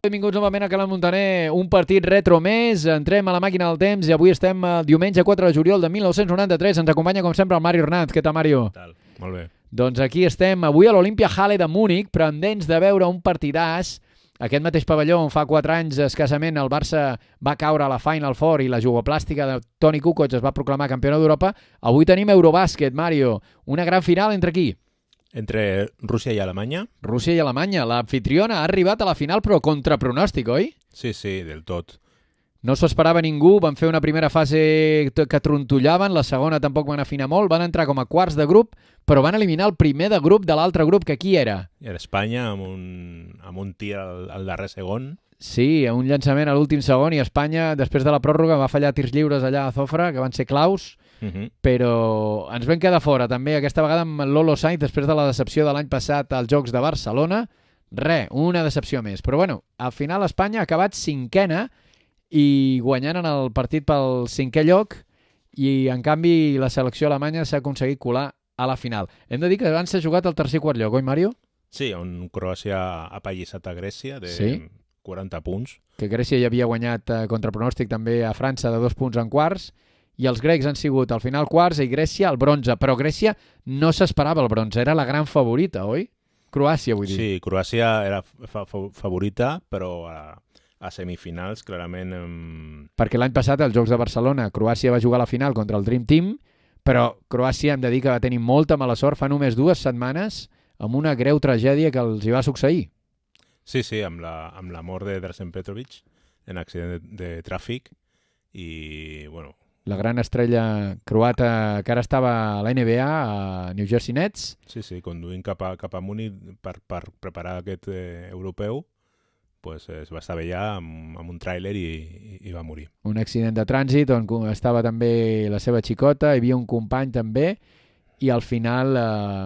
Benvinguts novament a Canal Montaner, un partit retro més, entrem a la màquina del temps i avui estem diumenge 4 de juliol de 1993, ens acompanya com sempre el Mario Hernández. Què tal, Mario? Tal? Molt bé. Doncs aquí estem avui a l'Olympia Halle de Múnich, pendents de veure un partidàs. Aquest mateix pavelló on fa 4 anys escassament el Barça va caure a la Final Four i la jugoplàstica de Toni Kukoc es va proclamar campiona d'Europa. Avui tenim Eurobàsquet, Mario, una gran final entre qui? Entre Rússia i Alemanya? Rússia i Alemanya. L'anfitriona ha arribat a la final però contra pronòstic, oi? Sí, del tot. No s'ho esperava ningú, van fer una primera fase que trontollaven, la segona tampoc van afinar molt, van entrar com a quarts de grup, però van eliminar el primer de grup de l'altre grup, que qui era? Era Espanya amb un tir al darrer segon. Sí, un llançament a l'últim segon i Espanya, després de la pròrroga, va fallar tirs lliures allà a Zofra, que van ser claus, però ens vam quedar fora també aquesta vegada amb Lolo Sainz després de la decepció de l'any passat als Jocs de Barcelona. Una decepció més. Però bueno, al final Espanya ha acabat cinquena i guanyant en el partit pel 5è lloc i en canvi la selecció alemanya s'ha aconseguit colar a la final. Hem de dir que abans s'ha jugat al tercer i quart lloc, oi Mario? Sí, on Croàcia ha apallissat a Grècia de 40 punts. Que Grècia ja havia guanyat contra pronòstic també a França de 2 punts en quarts i els grecs han sigut al final quarts i Grècia el bronze, però Grècia no s'esperava el bronze, era la gran favorita, oi? Croàcia, vull dir. Sí, Croàcia era favorita, però a semifinals, clarament... Perquè l'any passat, als Jocs de Barcelona, Croàcia va jugar a la final contra el Dream Team, però Croàcia, hem de dir que va tenir molta mala sort fa només 2 setmanes amb una greu tragèdia que els hi va succeir. Sí, amb la mort de Drazen Petrovic en accident de tràfic i, bueno... La gran estrella croata que ara estava a la NBA, a New Jersey Nets. Sí, conduint cap a Múnich per preparar aquest europeu, pues es va estavellar amb un tràiler i va morir. Un accident de trànsit on estava també la seva xicota, hi havia un company també, i al final,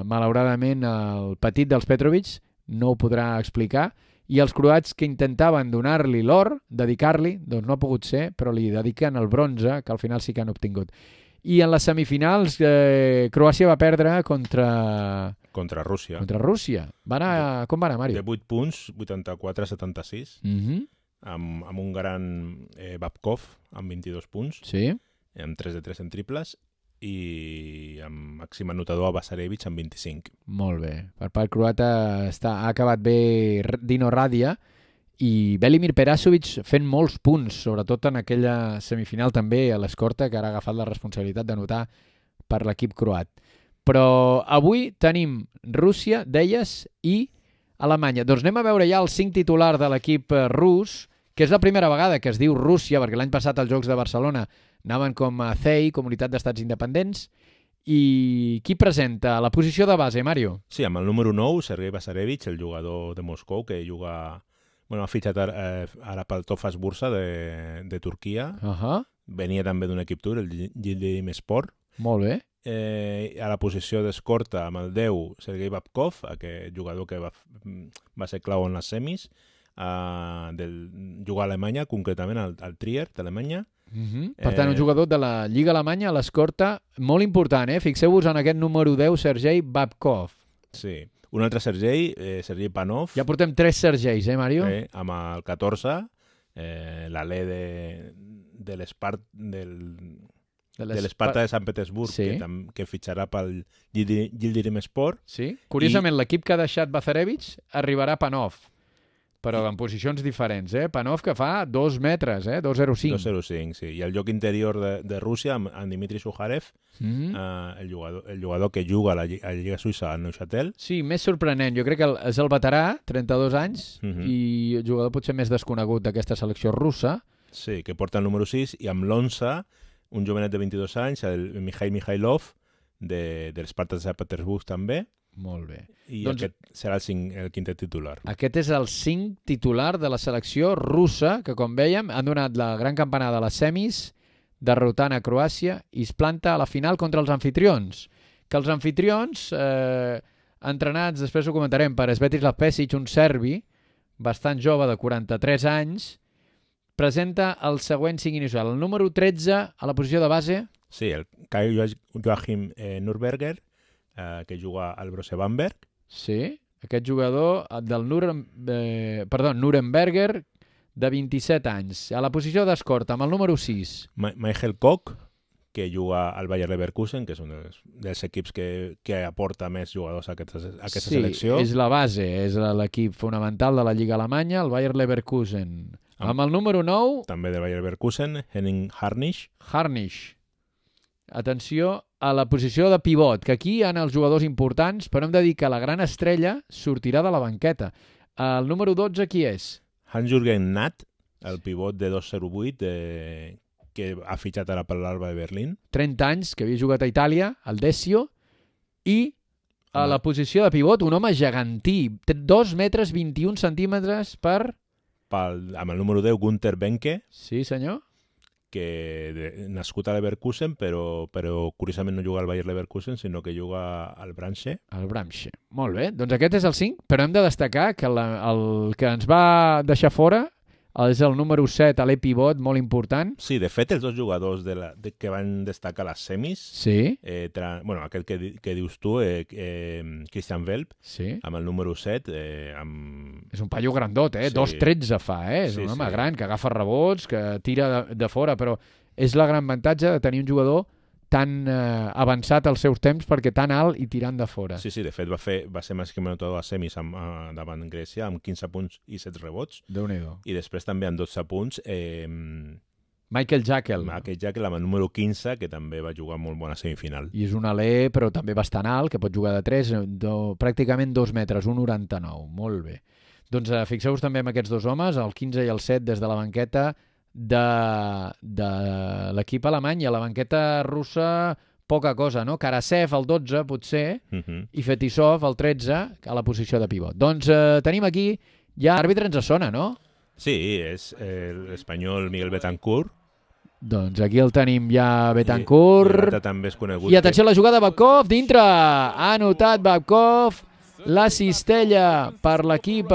malauradament, el petit dels Petrovic no ho podrà explicar, i els croats que intentaven donar-li l'or, dedicar-li, doncs no ha pogut ser, però li dediquen el bronze, que al final sí que han obtingut. I en les semifinals, Croàcia va perdre contra Rússia. Contra Rússia. Com va anar, Mario? De 8 punts, 84-76, amb un gran Babkov, amb 22 punts, amb 3 de 3 en triples, i amb màxim anotador a Basarevic amb 25. Molt bé. Per part croata ha acabat bé Dino Radia i Velimir Perasovic fent molts punts, sobretot en aquella semifinal també a l'escorta, que ara ha agafat la responsabilitat d'anotar per l'equip croat. Però avui tenim Rússia, deies, i Alemanya. Doncs anem a veure ja el 5 titular de l'equip rus, que és la primera vegada que es diu Rússia, perquè l'any passat als Jocs de Barcelona anaven com a CEI, Comunitat d'Estats Independents, i qui presenta la posició de base, Mario? Sí, amb el número 9, Sergei Basarevic, el jugador de Moscou, que juga... Bueno, ha fitxat ara pel Tofas Bursa de Turquia. Venia també d'un equip tur, el Yildirim Sport. Molt bé. A la posició d'escorta, amb el 10, Sergei Babkov, aquest jugador que va ser clau en les semis, jugar a Alemanya, concretament al Trier d'Alemanya. Per tant, un jugador de la Lliga Alemanya a l'escorta molt important, Fixeu-vos en aquest número 10, Sergei Babkov. Sí, un altre Sergei Panov. Ja portem 3 Sergeis, Mario? Amb el 14, l'alè de l'Esparta de Sant Petersburg, que fitxarà pel Yildirim Sport. Sí, curiosament, l'equip que ha deixat Basarevic arribarà Panov, però en posicions diferents, Panov que fa 2 metres, 2,05. 2,05, sí. I el joc interior de Rússia, amb Dmitry Sukharev, el jugador que juga a la Lliga Suïssa a Neuchâtel. Sí, més sorprenent. Jo crec que és el veterà, 32 anys, i el jugador potser més desconegut d'aquesta selecció russa. Sí, que porta el número 6, i amb l'11, un jovenet de 22 anys, el Mikhail Mikhailov, de l'Esparta de Sant Petersburg també. Molt bé. I doncs, aquest serà el quintet titular. Aquest és el 5 titular de la selecció russa, que com vèiem han donat la gran campanada a les semis, derrotant a Croàcia, i es planta a la final contra els anfitrions. Que els anfitrions, entrenats, després ho comentarem, per Svetislav Pesic, un serbi, bastant jove, de 43 anys, presenta el següent 5 inicial. El número 13, a la posició de base... Sí, el Kai Joachim Nürberger, que juga al Brose Bamberg. Sí, Aquest jugador del Nuremberger, de 27 anys. A la posició d'escorta, amb el número 6. Michael Koch, que juga al Bayer Leverkusen, que és un dels equips que aporta més jugadors a aquesta selecció. Sí, és la base, és l'equip fonamental de la Lliga Alemanya, el Bayer Leverkusen. Amb el número 9... També del Bayer Leverkusen, Henning Harnisch. Atenció a la posició de pivot, que aquí hi ha els jugadors importants, però hem de dir que la gran estrella sortirà de la banqueta. El número 12 qui és? Hans-Jürgen Natt, el pivot de 208, que ha fitxat ara per l'Alba de Berlín. 30 anys, que havia jugat a Itàlia, al Decio, i a la posició de pivot, un home gegantí, 2 metres 21 centímetres amb el número 10, Günther Benke. Sí, senyor. Nascut a Leverkusen, però curiosament no juga al Bayer Leverkusen, sinó que juga al Bramsche. Molt bé, doncs aquest és el 5, però hem de destacar que el que ens va deixar fora és el número 7, l'E pivot, molt important. Sí, de fet, els dos jugadors que van destacar les semis, sí. Aquest que dius tu, Christian Welp, sí. Amb el número 7. És un paio grandot, sí. 2,13 fa, és un home gran, que agafa rebots, que tira de fora, però és la gran avantatge de tenir un jugador tan avançat als seus temps, perquè tan alt i tirant de fora. Sí, de fet va ser màxim anotador a semis davant Grècia amb 15 punts i 7 rebots. Déu-n'hi-do. I després també amb 12 punts Michael Jackell. Michael Jackell amb el número 15, que també va jugar molt bona semifinal. I és un alè, però també bastant alt, que pot jugar de 3, pràcticament 2 metres, 1,99. Molt bé. Doncs fixeu-vos també en aquests dos homes, el 15 i el 7 des de la banqueta de l'equip alemany, i a la banqueta russa poca cosa, no? Karasev el 12 potser, i Fetisov el 13 a la posició de pivot. Doncs tenim aquí, ja l'àrbitre ens sona, no? Sí, és l'espanyol Miguel Betancourt. Doncs aquí el tenim ja, Betancourt. I també és conegut. I atenció a la jugada, Babkov, dintre! Ha anotat Babkov la cistella per l'equip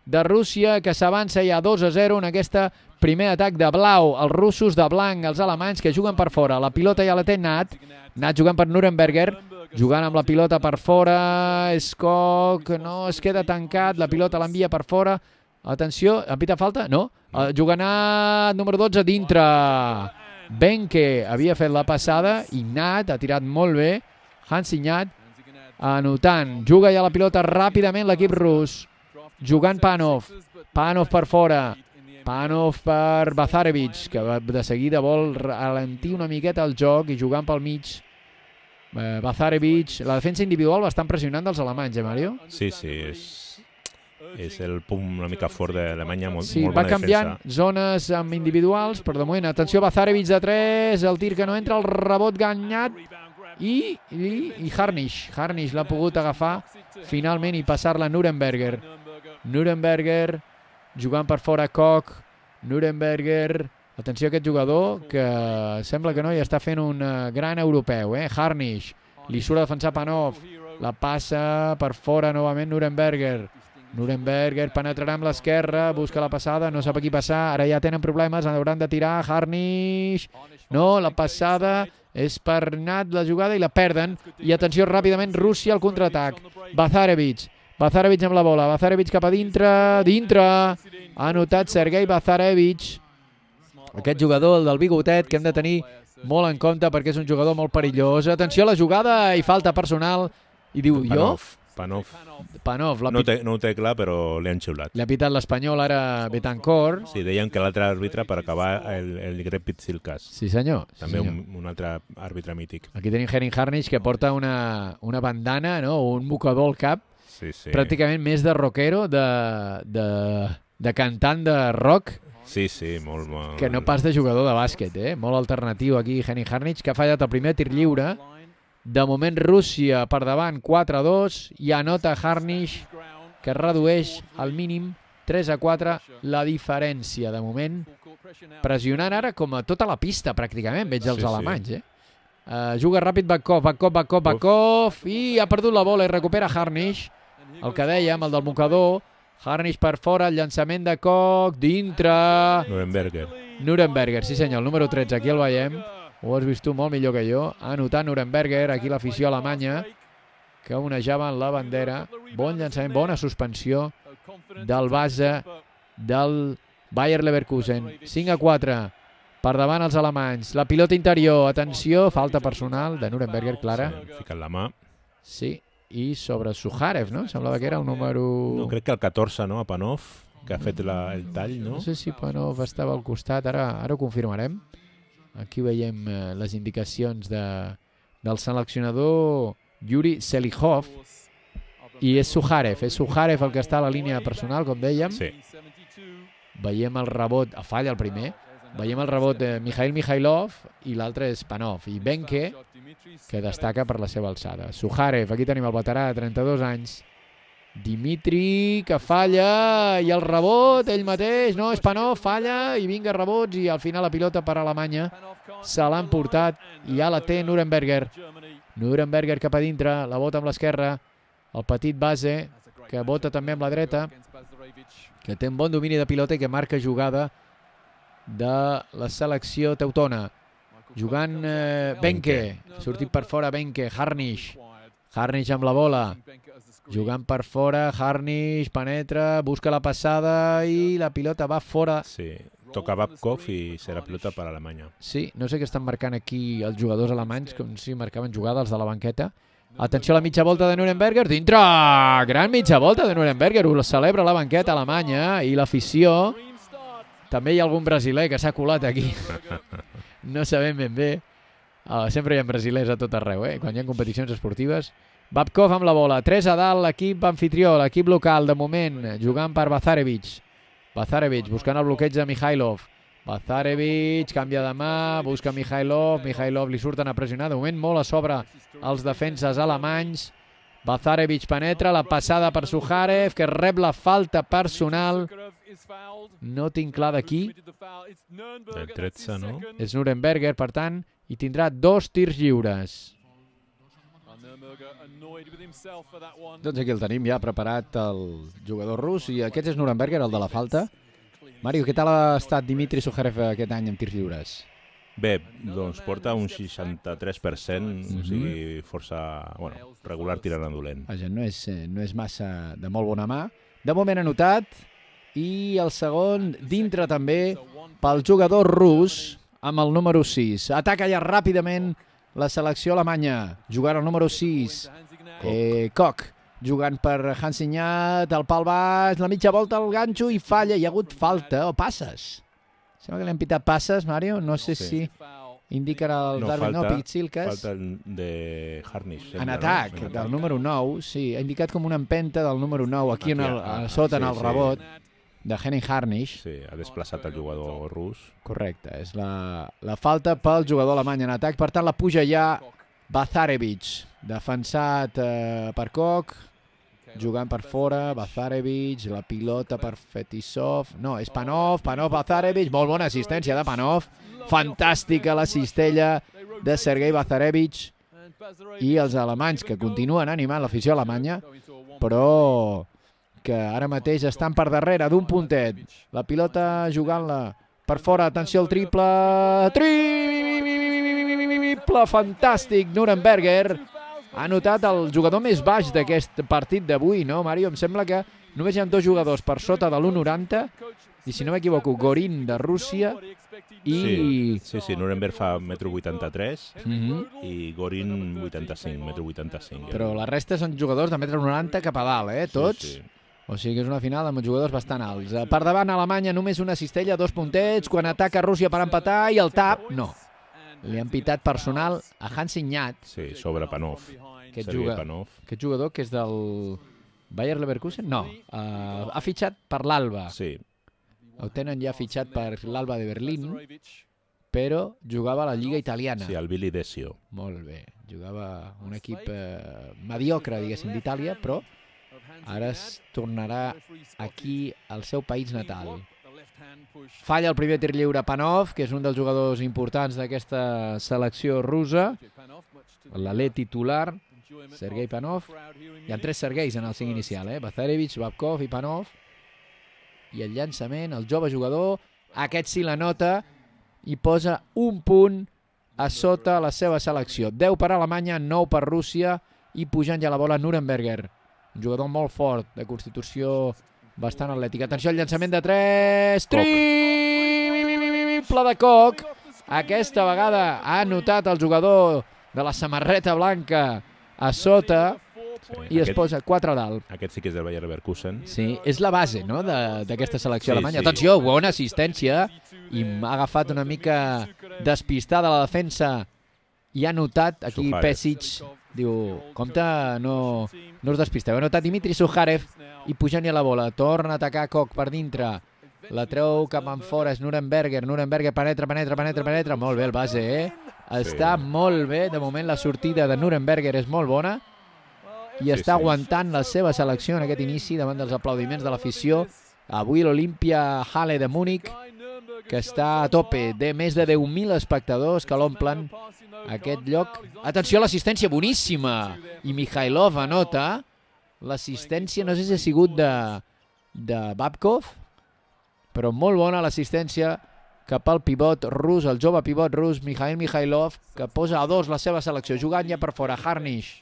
de Rússia, que s'avança ja 2-0 en aquesta primer atac de blau, els russos de blanc, els alemanys que juguen per fora. La pilota ja la té Natt jugant per Nuremberger, jugant amb la pilota per fora, Skok, no, es queda tancat, la pilota l'envia per fora, atenció, en pita falta? No, juga Natt, número 12, dintre. Benke havia fet la passada i Natt ha tirat molt bé, Hansi Natt anotant, juga ja la pilota ràpidament l'equip rus, jugant Panov per fora, Panov per Bazarevich, que de seguida vol ralentir una miqueta el joc i jugant pel mig. Bazarevich, la defensa individual bastant pressionant dels alemanys, Mario? Sí, és el punt una mica fort d'Alemanya, molt bona defensa. Va canviant zones amb individuals, però de moment, atenció, Bazarevich de 3, el tir que no entra, el rebot guanyat, i Harnisch l'ha pogut agafar finalment i passar-la a Nuremberger. Nuremberger jugant per fora, Koch, Nuremberger, atenció a aquest jugador que sembla que no, ja està fent un gran europeu, Harnisch, li surt a defensar Panov, la passa per fora novament Nuremberger penetrarà amb l'esquerra, busca la passada, no sap a qui passar, ara ja tenen problemes, hauran de tirar, Harnisch, no, la passada és per Natt la jugada i la perden, i atenció ràpidament Rússia al contraatac, Bazarevich amb la bola, Bazarevich cap a dintre, ha anotat Sergei Bazarevich, aquest jugador, el del bigotet, que hem de tenir molt en compte perquè és un jugador molt perillós. Atenció a la jugada i falta personal, i diu Panov. No ho té clar, però li han xiulat. Li ha pitat l'espanyol ara Betancourt. Sí, deien que l'altre àrbitre per acabar el Greg Pitsilkas. Sí, senyor. També un altre àrbitre mític. Aquí tenim Henning Harnisch, que porta una bandana, no? Un mocador al cap. Sí. Pràcticament més de rockero, de cantant de rock. Sí, molt. Que no pas de jugador de bàsquet, Molt alternatiu aquí Henning Harnisch, que ha fallat el primer tir lliure. De moment Rússia per davant 4-2 i anota Harnisch, que redueix al mínim 3-4 la diferència. De moment pressionant ara com a tota la pista pràcticament, veig els alemanys. Juga ràpid Babkov i ha perdut la bola i recupera Harnisch, el que dèiem, el del mocador. Harnisch per fora, el llançament de Koch, dintre. Nuremberger, sí senyor, el número 13, aquí el veiem. Ho has vist tu molt millor que jo. Ha anotat Nuremberger, aquí l'afició alemanya. que onejaven la bandera. Bon llançament, bona suspensió del base del Bayer Leverkusen. 5-4 per davant els alemanys. La pilota interior, atenció, falta personal de Nuremberger, clara. Sí, ficat la mà. Sí, i sobre Suharev, no? Semblava que era el número... No, crec que el 14, no? A Panov, que ha fet el tall, no? No sé si Panov estava al costat, ara ho confirmarem. Aquí veiem les indicacions del seleccionador Yuri Selikhov, i és Suharev el que està a la línia personal, com dèiem. Sí. Veiem el rebot, falla el primer, veiem el rebot de Mikhail Mikhailov i l'altre és Panov. I Benke, que destaca per la seva alçada. Suharev, aquí tenim el veterà de 32 anys. Dimitri, que falla, i el rebot, ell mateix, no, és Panov, falla, i vinga rebots, i al final la pilota per Alemanya. Se l'han portat, i ja la té Nuremberger. Nuremberger cap a dintre, la bota amb l'esquerra, el petit base, que bota també amb la dreta, que té un bon domini de pilota i que marca jugada de la selecció teutona. Jugant Benke, sortit per fora Benke, Harnisch amb la bola, jugant per fora, Harnisch penetra, busca la passada i la pilota va fora. Sí, toca Babkov i serà pilota per Alemanya. Sí, no sé què estan marcant aquí els jugadors alemanys, com si marcaven jugada els de la banqueta. Atenció a la mitja volta de Nuremberger, dintre! Gran mitja volta de Nuremberger, ho celebra la banqueta alemanya i l'afició. També hi ha algun brasiler que s'ha colat aquí. No sabem ben bé. Sempre hi ha brasilers a tot arreu, quan hi ha competicions esportives. Babkov amb la bola, 3 a dalt, l'equip anfitrió, l'equip local, de moment, jugant per Bazarevich. Bazarevich buscant el bloqueig de Mikhailov. Bazarevich canvia de mà, busca Mikhailov, Mikhailov li surten a pressionar, de moment molt a sobre els defenses alemanys. Bazarevich penetra, la passada per Suharev, que rep la falta personal. No tinc clar d'aquí. El 13, no? És Nuremberger, per tant, i tindrà 2 tirs lliures. Doncs aquí el tenim ja preparat el jugador rus, i aquest és Nuremberger, el de la falta. Mario, què tal ha estat Dimitri Suharev aquest any en tirs lliures? Bé, doncs porta un 63%, o sigui, força regular tirant a dolent. Vaja, no és massa de molt bona mà. De moment anotat, i el segon dintre també pel jugador rus amb el número 6. Ataca ja ràpidament la selecció alemanya, jugant el número 6. Koch, jugant per Hansinyat, el pal baix, la mitja volta al ganxo i falla. Hi ha hagut falta o passes? Sembla que li han pitat passes, Mario. No sé si indica el Darwin, no, Pitzilkas. Falta de Harnisch. En atac, del número 9, sí. Ha indicat com una empenta del número 9, aquí sota en el rebot de Henning Harnisch. Sí, ha desplaçat el jugador rus. Correcte, és la falta pel jugador alemany en atac. Per tant, la puja ja Bazarevich, defensat per Koch, jugant per fora, Bazarevich, la pilota per Fetisov, no, és Panov, Bazarevich, molt bona assistència de Panov, fantàstica la cistella de Sergei Bazarevich, i els alemanys que continuen animant l'afició alemanya, però que ara mateix estan per darrere d'un puntet. La pilota jugant-la per fora, atenció al triple, fantàstic, Nuremberger. Ha notat el jugador més baix d'aquest partit d'avui, no, Mario? Em sembla que només hi ha 2 jugadors per sota de l'1,90, i si no m'equivoco, Gorin de Rússia i... Sí, Nuremberg fa 1,83 m i Gorin 1,85 m. Però la resta són jugadors de 1,90 m cap a dalt, tots? Sí. O sigui que és una final amb jugadors bastant alts. Per davant Alemanya només una cistella, 2 puntets, quan ataca Rússia per empatar, i el tap, no. Li han pitat personal a Hansinyat. Sí, sobre Panov. Aquest jugador que és del Bayer Leverkusen? No, ha fitxat per l'Alba. Sí. Ho tenen ja fitxat per l'Alba de Berlín, però jugava a la Lliga Italiana. Sí, el Billy Desio. Molt bé, jugava un equip mediocre, diguéssim, d'Itàlia, però ara es tornarà aquí al seu país natal. Falla el primer tir lliure Panov, que és un dels jugadors importants d'aquesta selecció russa, l'alè titular, Sergei Panov. Hi ha 3 Sergeis en el 5 inicial, Bazarevich, Babkov i Panov. I el llançament, el jove jugador, aquest sí la nota, i posa un punt a sota la seva selecció. 10 per Alemanya, 9 per Rússia. i pujant ja la bola Nuremberger, un jugador molt fort, de constitució bastant atlètica. Atenció al llançament de 3, triple de Koch. Aquesta vegada ha anotat el jugador de la samarreta blanca a sota i es posa 4 a dalt. Aquest sí que és del Bayer Leverkusen. Sí, és la base, no?, d'aquesta selecció alemanya. Atenció, bona assistència, i m'ha agafat una mica despistada la defensa i ha notat aquí Pesic, diu, compte, no us despisteu. Ha notat Dimitri Suharev i pujant-hi a la bola. Torna a atacar Koch per dintre. La treu cap en fora, és Nuremberger. Nuremberger penetra. Molt bé el base, Està molt bé. De moment la sortida de Nuremberger és molt bona i està aguantant la seva selecció en aquest inici davant dels aplaudiments de l'afició. Avui l'Olimpia Halle de Múnich, que està a tope de més de 10.000 espectadors que l'omplen aquest lloc. Atenció a l'assistència, boníssima! I Mikhailov anota. L'assistència, no sé si ha sigut de Babkov, però molt bona l'assistència cap al pivot rus, el jove pivot rus, Mikhail Mikhailov, que posa a 2 la seva selecció, jugant ja per fora, Harnisch.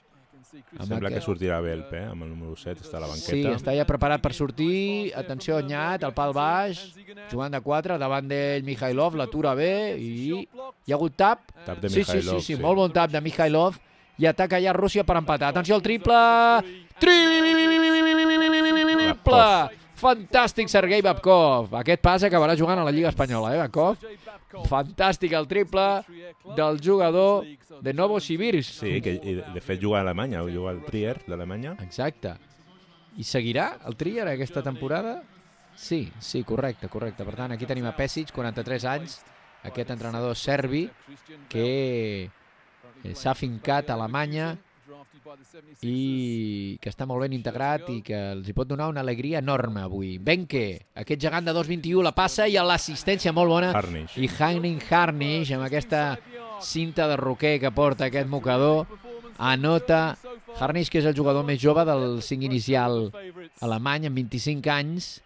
Sembla que sortirà bé el P, amb el número 7, està a la banqueta. Sí, està ja preparat per sortir. Atenció, Nyat, el pal baix, jugant de 4, davant d'ell Mikhailov, l'atura bé i hi ha hagut tap. Tap de Mikhailov, sí, molt bon tap de Mikhailov i ataca ja Rússia per empatar. Atenció al triple! Triple! Fantàstic Sergei Babkov. Aquest pas acabarà jugant a la Lliga Espanyola, Babkov? Fantàstic el triple del jugador de Novosibirsk. Sí, que de fet juga a Alemanya, juga al Trier d'Alemanya. Exacte. I seguirà el Trier aquesta temporada? Sí, correcte. Per tant, aquí tenim a Pesic, 43 anys, aquest entrenador serbi que s'ha fincat a Alemanya i que està molt ben integrat i que els hi pot donar una alegria enorme avui. Benke, aquest gegant de 2'21", la passa i l'assistència molt bona. Harnisch. I Harnisch, amb aquesta cinta de roquer que porta aquest mocador, anota. Harnisch, que és el jugador més jove del 5 inicial alemany, amb 25 anys,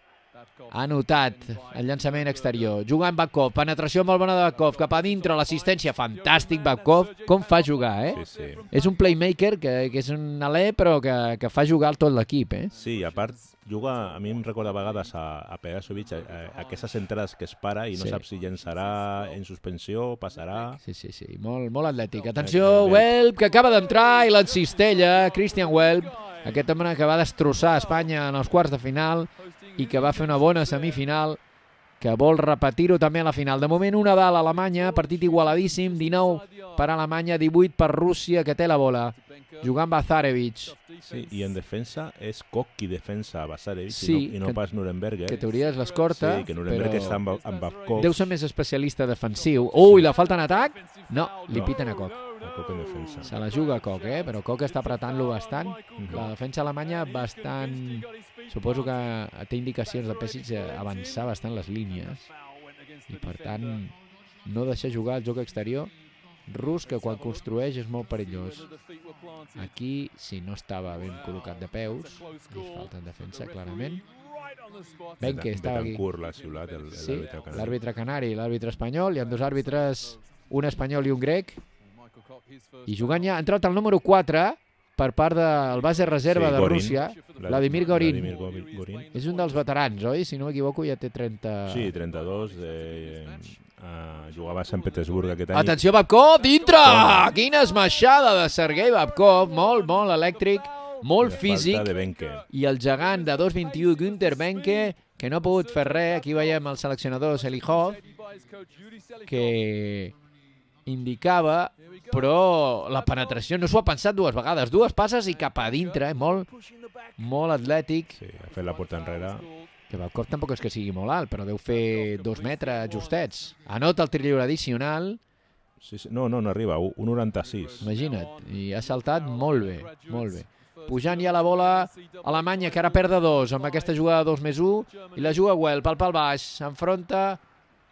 ha anotat el llançament exterior. Jugant Babkov, penetració molt bona de Babkov, cap a dintre, l'assistència, fantàstic Babkov, com fa jugar, Sí. És un playmaker, que és un alè, però que fa jugar tot l'equip, Sí, a part, juga, a mi em recorda a vegades a Perasovic, aquestes entrades que es para i no sap si llançarà en suspensió, passarà... Sí, molt atlètic. Atenció, Welp, que acaba d'entrar i l'encistella, Christian Welp, aquest home que va destrossar Espanya en els quarts de final i que va fer una bona semifinal, que vol repetir-ho també a la final. De moment, una dalt a Alemanya, partit igualadíssim, 19 per Alemanya, 18 per Rússia, que té la bola, jugant Bazarevich. Sí, i en defensa és Koch qui defensa a Bazarevich i no pas Nuremberger. Que teoria és l'escorta, sí, que Nuremberger està amb Babkov. Deu ser més especialista defensiu. Ui, la falta en atac? No, li piten a Koch. Koch en defensa. Se la juga Koch, però Koch està apretant-lo bastant. La defensa alemanya bastant... Suposo que té indicacions de Pesic avançar bastant les línies i, per tant, no deixar jugar el joc exterior rus, que quan construeix és molt perillós. Aquí, sí, no estava ben col·locat de peus, és falta en defensa, clarament. Benke estava aquí. Sí, l'àrbitre canari i l'àrbitre espanyol. Hi ha 2 àrbitres, un espanyol i un grec. I jugant ja, ha entrat el número 4 per part del base reserva de Rússia, Vladimir Gorin. És un dels veterans, oi? Si no m'equivoco, ja té 30... Sí, 32. Jugava a Sant Petersburg aquest any. Atenció, Babkov, dintre! Quina esmaixada de Sergei Babkov, molt elèctric, molt físic. I el gegant de 2'21", Günther Benke, que no ha pogut fer res. Aquí veiem el seleccionador Selikhov, que indicava, però la penetració no s'ho ha pensat 2 vegades. 2 passes i cap a dintre, molt atlètic. Sí, ha fet la porta enrere. Que Babkov tampoc és que sigui molt alt, però deu fer 2 metres justets. Anota el tir lliure addicional. Sí. No arriba, 1,96. Imagina't, i ha saltat molt bé. Pujant ja la bola Alemanya, que ara perd de 2 amb aquesta jugada 2+1, i la juga Welp, al pal baix, s'enfronta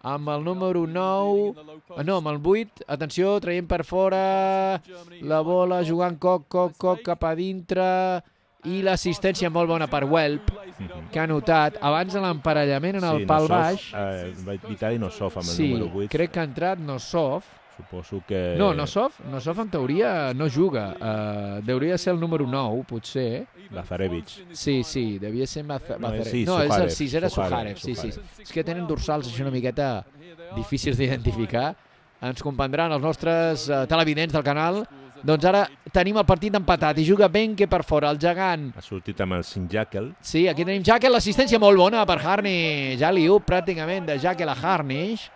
amb el número 9, amb el 8, atenció, traient per fora, la bola jugant Koch cap a dintre, i l'assistència molt bona per Welp, que ha notat abans de l'emparellament en el pal baix. Vitali Nosov amb el número 8. Sí, crec que ha entrat Nosov. Suposo que... No, Nosov en teoria no juga. Deuria ser el número 9, potser. Lazarevich. Sí, devia ser Lazarevich. Sí, No, és el 6, era Sujarev. sí. És que tenen dorsals així una miqueta difícils d'identificar. Ens comprendran els nostres televidents del canal. Doncs ara tenim el partit empatat i juga Benke per fora, el gegant. Ha sortit amb el Sint-Jakel. Sí, aquí tenim Jakel, l'assistència molt bona per Harnish. Ja li pràcticament de Jakel a Harnish.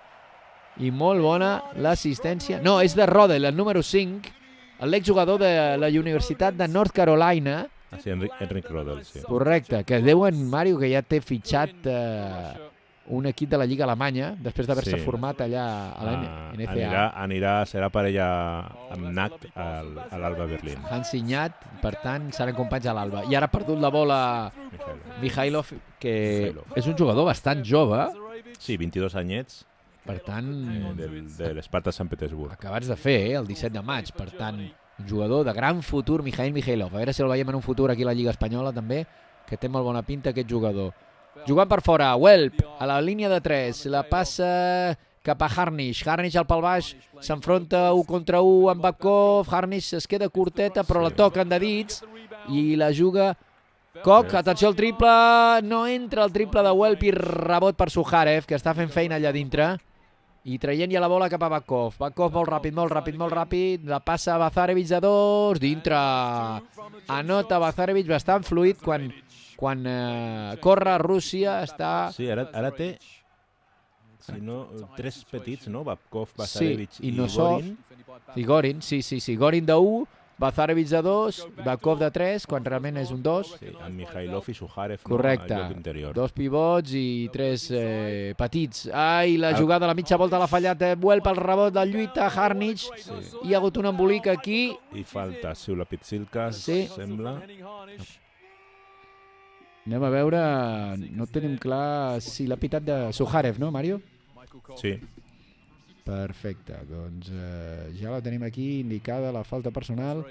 I molt bona l'assistència. No, és de Rodel, el número 5, l'exjugador de la Universitat de North Carolina. Ah, sí, Enric Rodel, sí. Correcte, que diuen, Mario, que ja té fitxat un equip de la Lliga Alemanya, després d'haver-se format allà a la NCAA. Serà parella amb Nacht a l'Alba Berlín. Han signat, per tant, seran companys a l'Alba. I ara ha perdut la bola Mikhailov, que és un jugador bastant jove. Sí, 22 anyets. Per tant... de l'Esparta Sant Petersburg. Acabats de fer, el 17 de maig. Per tant, un jugador de gran futur, Mikhailov. A veure si el veiem en un futur aquí a la Lliga Espanyola també, que té molt bona pinta aquest jugador. Jugant per fora, Welp, a la línia de 3, la passa cap a Harnish. Harnish al pal baix, s'enfronta 1 contra 1 amb Babkov. Harnish es queda curteta, però la toquen de dits i la juga Koch. Atenció al triple, no entra el triple de Welp i rebot per Sujarev, que està fent feina allà dintre. I traient ja la bola cap a Babkov. Babkov molt ràpid. La passa a Bazarevich de 2, dintre. Anota Bazarevich bastant fluid quan corre a Rússia. Està... Sí, ara té, si no, 3 petits, no? Babkov, Bazarevich i Gorin. I Gorin, sí. Gorin de 1, Bazarevich de 2, Babkov de 3, quan realment és un 2. Sí, amb Mikhailov i Sujarev. Correcte, al lloc interior. 2 pivots i 3 petits. Ai, la jugada a la mitja volta l'ha fallat Welp, el rebot del lluita Harnish. Hi ha hagut un embolic aquí. I falta Siula Pitsilka, sembla. Anem a veure, no tenim clar si l'ha pitat de Sujarev, no, Mario? Sí. Perfecte, doncs ja la tenim aquí indicada, la falta personal.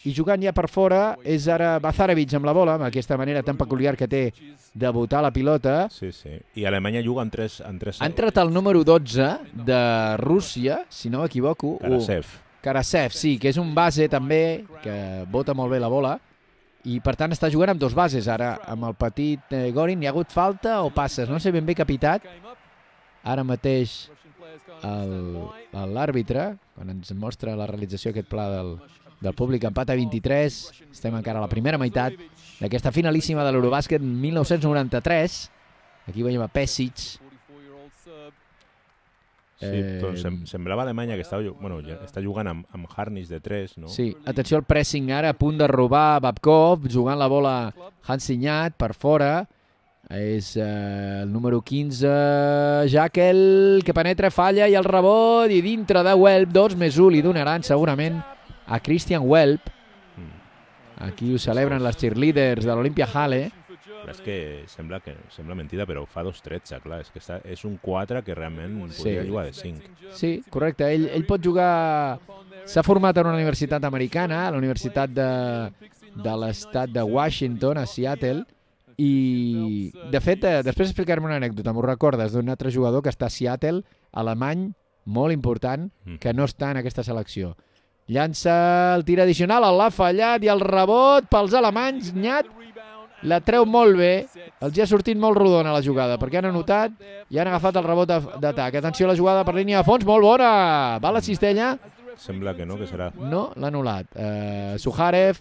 I jugant ja per fora és ara Bazarevich amb la bola, amb aquesta manera tan peculiar que té de botar la pilota. Sí. I Alemanya juga en tres... Ha entrat el número 12 de Rússia, si no m'equivoco. Karasev, sí, que és un base també, que bota molt bé la bola. I per tant està jugant amb 2 bases ara, amb el petit Gorin. Hi ha hagut falta o passes? No sé ben bé què ha pitat. Ara mateix l'àrbitre, quan ens mostra la realització aquest pla del públic, empat a 23, estem encara a la primera meitat d'aquesta finalíssima de l'Eurobàsquet 1993. Aquí veiem a Pesic. Sí, doncs semblava Alemanya que està jugant amb Harnish de 3, no? Sí, atenció al pressing ara, a punt de robar Babkov, jugant la bola Hansignat per fora. És el número 15, Jakel, que penetra, falla, i el rebot, i dintre de Welp, 2+1 li donaran segurament a Christian Welp. Aquí ho celebren les cheerleaders de l'Olympia Halle. Però és que sembla mentida, però fa 2-13, clar, és que és un 4 que realment podria jugar de 5. Sí, correcte, ell pot jugar... S'ha format en una universitat americana, a la Universitat de l'Estat de Washington, a Seattle, i, de fet, després explicarem una anècdota, m'ho recordes, d'un altre jugador que està a Seattle, alemany, molt important, que no està en aquesta selecció. Llança el tir addicional, l'ha fallat, i el rebot pels alemanys, Nyat la treu molt bé, els ha sortit molt rodona la jugada, perquè han anotat i han agafat el rebot d'atac. Atenció a la jugada per línia de fons, molt bona! Va la cistella? Sembla que no, que serà. No, l'ha anul·lat. Sujarev,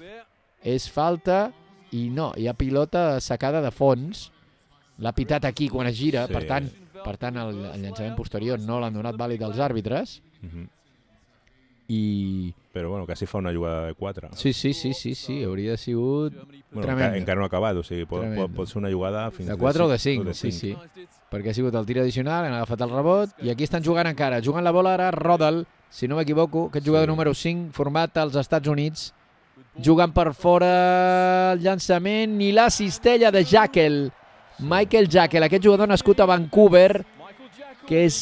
és falta... I no, hi ha pilota sacada de fons. L'ha pitat aquí quan es gira, per tant el llançament posterior no l'han donat vàlid als àrbitres. Però bueno, quasi fa una jugada de 4. Sí, hauria sigut tremenda. Encara no ha acabat, o sigui, pot ser una jugada fins de 4 o de 5, sí. Perquè ha sigut el tir addicional, han agafat el rebot, i aquí estan jugant encara. Jugant la bola ara Rodel, si no m'equivoco, aquest jugador número 5, format als Estats Units. Jugant per fora el llançament i la cistella de Jakel. Michael Jakel, aquest jugador nascut a Vancouver, que és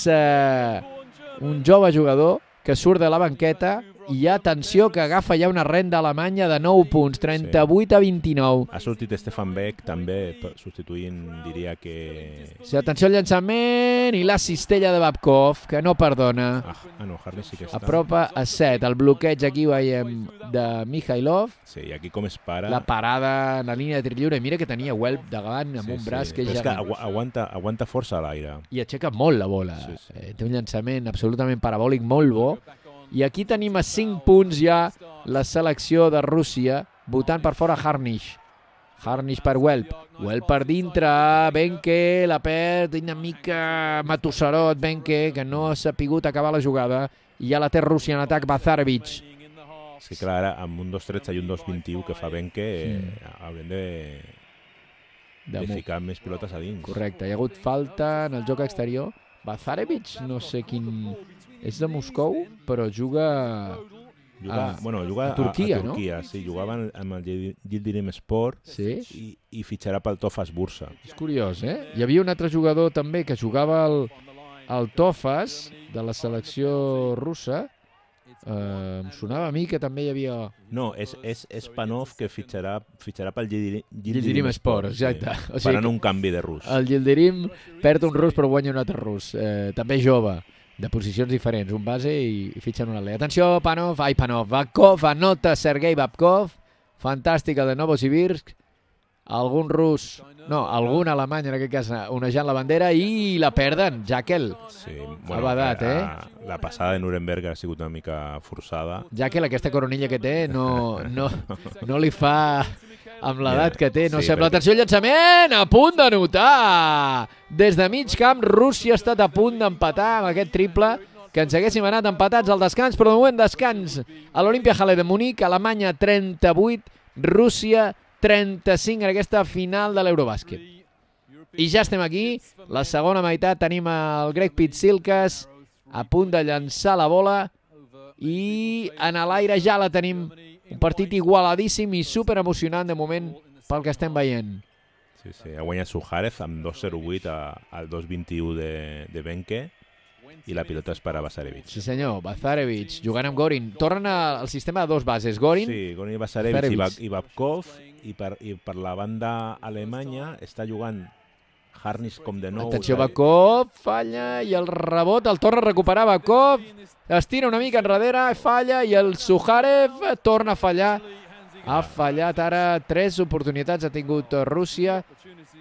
un jove jugador que surt de la banqueta i atenció que agafa ja una renda alemanya de 9 punts, 38-29. Ha sortit Stefan Beck també substituint, diria que... Sí, atenció al llançament i la cistella de Babkov, que no perdona. No, Harnish sí que està. Apropa a 7. El bloqueig aquí veiem de Mikhailov. Sí, i aquí com es para... La parada en la línia de tir lliure. Mira que tenia Welp de davant amb un braç que és gegant. Aguanta força a l'aire. I aixeca molt la bola. Té un llançament absolutament parabòlic molt bo. I aquí tenim a 5 punts ja la selecció de Rússia, votant per fora Harnish. Harnish per Welp. Welp per dintre. Benke la perd una mica Matussarot. Benke, que no ha sapigut acabar la jugada. I ja la té Rússia en atac Bazarevich. Sí, clar, ara amb un 2-13 i un 2-21 que fa Benke haurem de ficar més pilotes a dins. Correcte, hi ha hagut falta en el joc exterior. Bazarevich, no sé quin... És de Moscou, però juga a Turquia, no? Sí, jugava amb el Yildirim Sport i fitxarà pel Tofas Bursa. És curiós, eh? Hi havia un altre jugador també que jugava al Tofas de la selecció russa. Em sonava a mi que també hi havia... No, és Panov que fitxarà pel Yildirim Sport, exacte. Sí. Faran un canvi de rus. El Yildirim perd un rus però guanya un altre rus. També jove, de posicions diferents, un base i fitxen un altre. Atenció, Babkov, anota Sergei Babkov, fantàstica de Novosibirsk, algun rus, no, algun alemany en aquest cas onejant la bandera i la perden, Jakel. Sí, Abadat, la passada de Nuremberg ha sigut una mica forçada. Jakel, aquesta coronilla que té, no li fa... Amb l'edat que té, no sembla. Atenció al llançament, a punt de notar! Des de mig camp, Rússia ha estat a punt d'empatar amb aquest triple, que ens haguéssim anat empatats al descans, però de moment descans a l'Olimpia Halle de Munic, Alemanya 38, Rússia 35 en aquesta final de l'Eurobàsquet. I ja estem aquí, la segona meitat tenim el grec Pitsilkas a punt de llançar la bola i en l'aire ja la tenim. Un partit igualadíssim i superemocionant de moment pel que estem veient. Sí, ha guanyat Suharev amb 2-0-8 al 2-21 de Benke i la pilota és per a Bazarevich. Sí senyor, Bazarevich jugant amb Gorin. Tornen al sistema de dos bases, Gorin. Sí, Gorin i Bazarevich i Babkov i per la banda alemanya està jugant Harnish com de nou. Atenció, Babkov, falla i el rebot el torna a recuperar Babkov. Es tira una mica enrere, falla i el Suharev torna a fallar. Ha fallat ara 3 oportunitats, ha tingut Rússia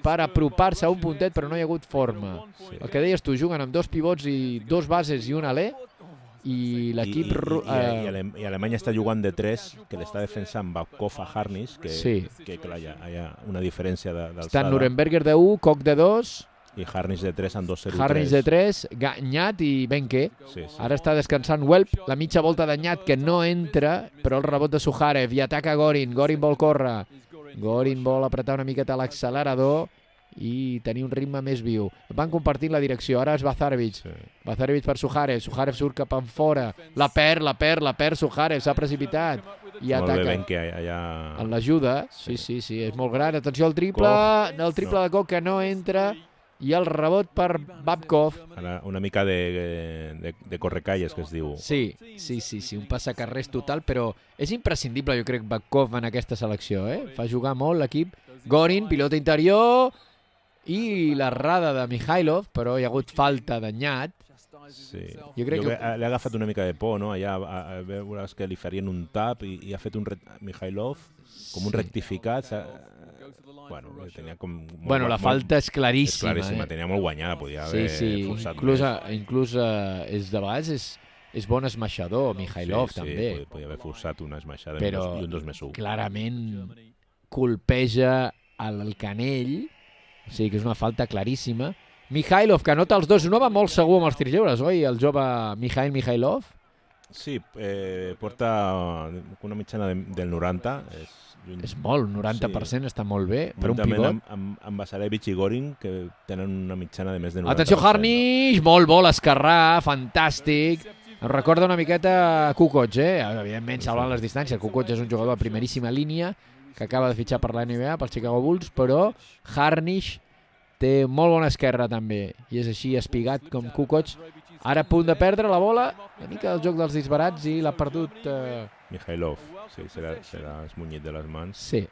per apropar-se a un puntet, però no hi ha hagut forma. Sí. El que deies tu, juguen amb 2 pivots i 2 bases i un alè, i l'equip... I Alemanya està jugant de 3, que l'està defensant Babkov a Harnish, que clar, hi ha una diferència d'alçada. Està Nuremberger de 1, Koch de 2... I Harnish de 3 amb 2-0-3. Harnish de 3, Nyat i Benke. Sí. Ara està descansant Welp, la mitja volta de Nyat que no entra, però el rebot de Suharev i ataca Gorin. Gorin vol córrer. Gorin vol apretar una miqueta l'accelerador i tenir un ritme més viu. Van compartint la direcció. Ara és Bazarevich. Sí. Bazarevich per Suharev. Suharev surt cap en fora. La perd Suharev. S'ha precipitat. I ataca. Molt bé, Benke allà... En l'ajuda. Sí, és molt gran. Atenció al triple. El triple de Koch que no entra. I el rebot per Babkov. Una mica de correcalles, que es diu. Sí, un passacarrers total, però és imprescindible, jo crec, Babkov en aquesta selecció. Fa jugar molt l'equip. Gorin, pilota interior, i l'errada de Mikhailov, però hi ha hagut falta de Nyat. Sí. Jo crec que l'ha agafat una mica de por, no? Allà a veure que li farien un tap i ha fet un Mikhailov com un rectificat. Tenia com... la falta és claríssima. És claríssima, tenia molt guanyada, podia haver forçat inclús és de vegades és bon esmaixador, Mikhailov també. Sí, podia haver forçat una esmaixada i un 2+1. Clarament colpeja el canell, o sigui que és una falta claríssima. Mikhailov, que anota els dos, no va molt segur amb els tirs lliures, oi? El jove Mikhailov. Sí, porta una mitjana del 90, és molt, 90% està molt bé per un pivot. Amb Bazarevich i Gorin, que tenen una mitjana de més de 90%. Atenció, Harnish, molt bo l'esquerrà, fantàstic. Em recorda una miqueta Kukoc, evidentment salvant les distàncies. Kukoc és un jugador de primeríssima línia que acaba de fitxar per la NBA, pel Chicago Bulls, però Harnish té molt bona esquerra també, i és així espigat com Kukoc. Ara a punt de perdre la bola, una mica del joc dels disbarats i l'ha perdut... Mihailov, sí, serà esmunyit de les mans. Sí.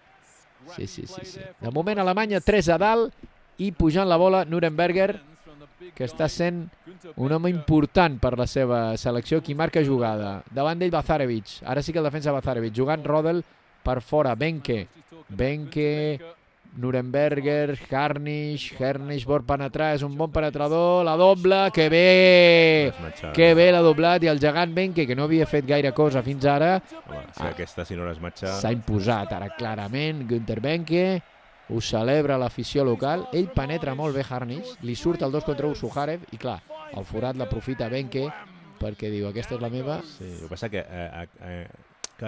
De moment Alemanya 3 a dalt i pujant la bola Nuremberger, que està sent un home important per la seva selecció, qui marca jugada. Davant d'ell Bazarevic, ara sí que el defensa Bazarevic, jugant Rodel per fora, Benke, Nuremberger, Harnisch vol penetrar, és un bon penetrador, la doble, que bé l'ha doblat, i el gegant Benke, que no havia fet gaire cosa fins ara, aquesta si no l'esmatxa s'ha imposat ara clarament. Günther Benke ho celebra l'afició local, ell penetra molt bé Harnisch, li surt el 2 contra 1 Suharev i clar, el forat l'aprofita Benke perquè diu aquesta és la meva. Sí, el que passa que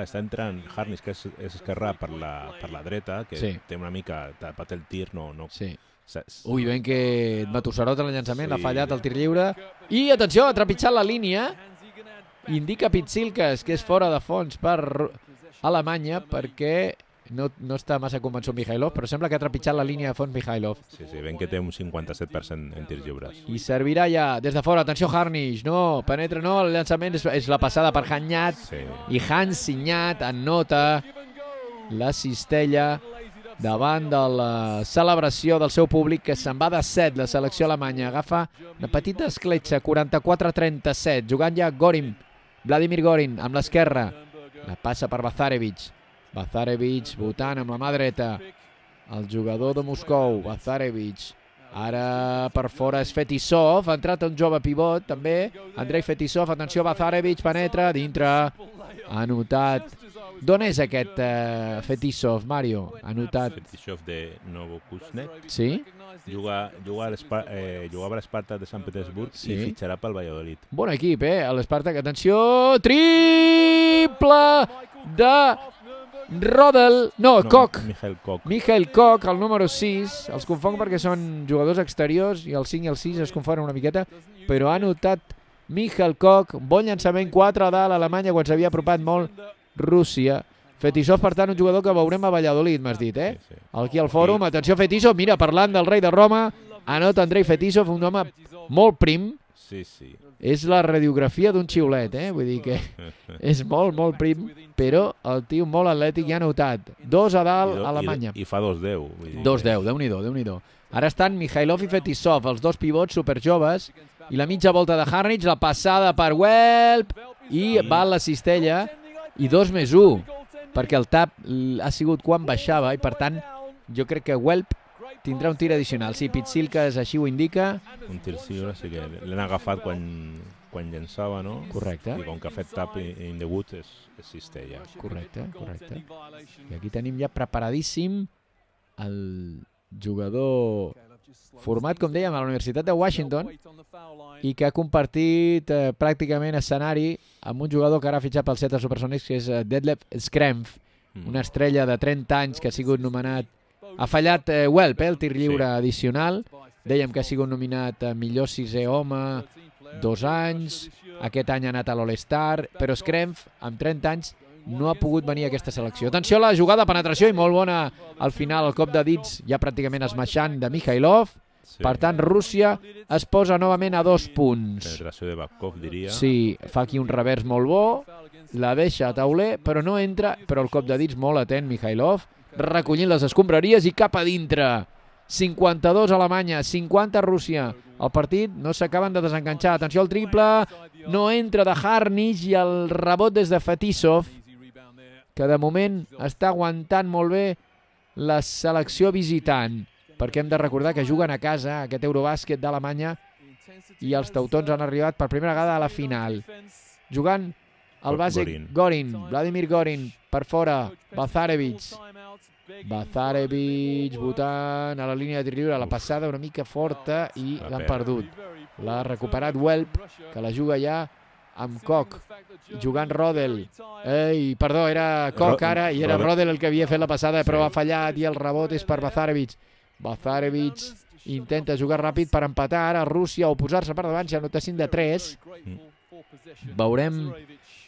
està entrant Harnisch, que és esquerrà per la dreta, que té una mica tapat el tir, no. Sí. Ui, Benke matussarot en el llançament, l'ha fallat el tir lliure i atenció, ha trepitjat la línia, indica Pitsilkas que és fora de fons per Alemanya perquè no està massa convençut Mihailov, però sembla que ha trepitjat la línia de fons Mihailov. Sí, ben que té un 57% en tirs lliures. I servirà ja des de fora, atenció Harnisch, no, penetra no, el llançament és la passada per Hanyat, i Hans Sinyat annota la cistella davant de la celebració del seu públic, que se'n va de 7, la selecció alemanya agafa una petita escletxa, 44-37, jugant ja Vladimir Gorin amb l'esquerra, la passa per Bazarevic votant amb la mà dreta, el jugador de Moscou, Bazarevic, ara per fora és Fetisov, ha entrat un jove pivot també, Andrei Fetisov, atenció Bazarevic, penetra, dintre, ha anotat. D'on és aquest Fetisov, Mario? Ha anotat. Fetisov de Novokuznetsk. Sí? Jugava a l'Spartak de Sant Petersburg i fitxarà pel Valladolid. Bon equip, l'Spartak. Atenció, triple de Rodel, Koch. Michael Koch, el número 6. Els confon perquè són jugadors exteriors i el 5 i el 6 es confonen una miqueta, però ha anotat Michael Koch, bon llançament, 4 a dalt, Alemanya quan s'havia apropat molt Rússia. Fetisov, per tant, un jugador que veurem a Valladolid, m'has dit, Aquí al fòrum, atenció Fetisov, mira, parlant del rei de Roma, anota Andrei Fetisov, un home molt prim. Sí. És la radiografia d'un xiulet, vull dir que és molt prim, però el tio molt atlètic i ha anotat. 2 a dalt, Alemanya. I fa 2-10. 2-10, Déu-n'hi-do. Ara estan Mihailov i Fetisov, els dos pivots superjoves, i la mitja volta de Harnisch, la passada per Welp, i va a la cistella, i 2+1, perquè el tap ha sigut quan baixava, i per tant, jo crec que Welp tindrà un tir addicional. Sí, Pitsilkas així ho indica. Un tir lliure, sí que l'han agafat quan llançava, no? Correcte. I com que ha fet tap indegut és cistella. Correcte. I aquí tenim ja preparadíssim el jugador format, com dèiem, a la Universitat de Washington i que ha compartit pràcticament escenari amb un jugador que ara ha fitxat pel Seattle Supersonics, que és Detlef Schrempf, una estrella de 30 anys que ha sigut nomenat. Ha fallat Welp, el tir lliure addicional. Dèiem que ha sigut nominat millor 6è home 2 anys. Aquest any ha anat a l'All-Star, però Schrempf, amb 30 anys, no ha pogut venir a aquesta selecció. Atenció a la jugada, penetració i molt bona al final, el cop de dits ja pràcticament esmaixant de Mihailov. Per tant, Rússia es posa novament a 2 punts. Penetració de Babkov, diria. Sí, fa aquí un revers molt bo, la deixa a tauler, però no entra, però el cop de dits molt atent Mihailov, recollint les escombraries i cap a dintre. 52 Alemanya, 50 Rússia. El partit no s'acaben de desenganxar. Atenció al triple, no entra de Harnisch i el rebot des de Fetisov, que de moment està aguantant molt bé la selecció visitant, perquè hem de recordar que juguen a casa aquest Eurobàsquet d'Alemanya i els teutons han arribat per primera vegada a la final. Jugant el base Gorin, Vladimir Gorin, per fora, Bazarevic votant a la línia de tir lliure, la passada una mica forta i l'han perdut. L'ha recuperat Welp, que la juga ja amb Koch, jugant Rodel. Perdó, era Koch ara i era Rodel el que havia fet la passada, però ha fallat i el rebot és per Bazarevic. Bazarevic intenta jugar ràpid per empatar ara Rússia o posar-se per davant, ja anotessin de 3. Veurem.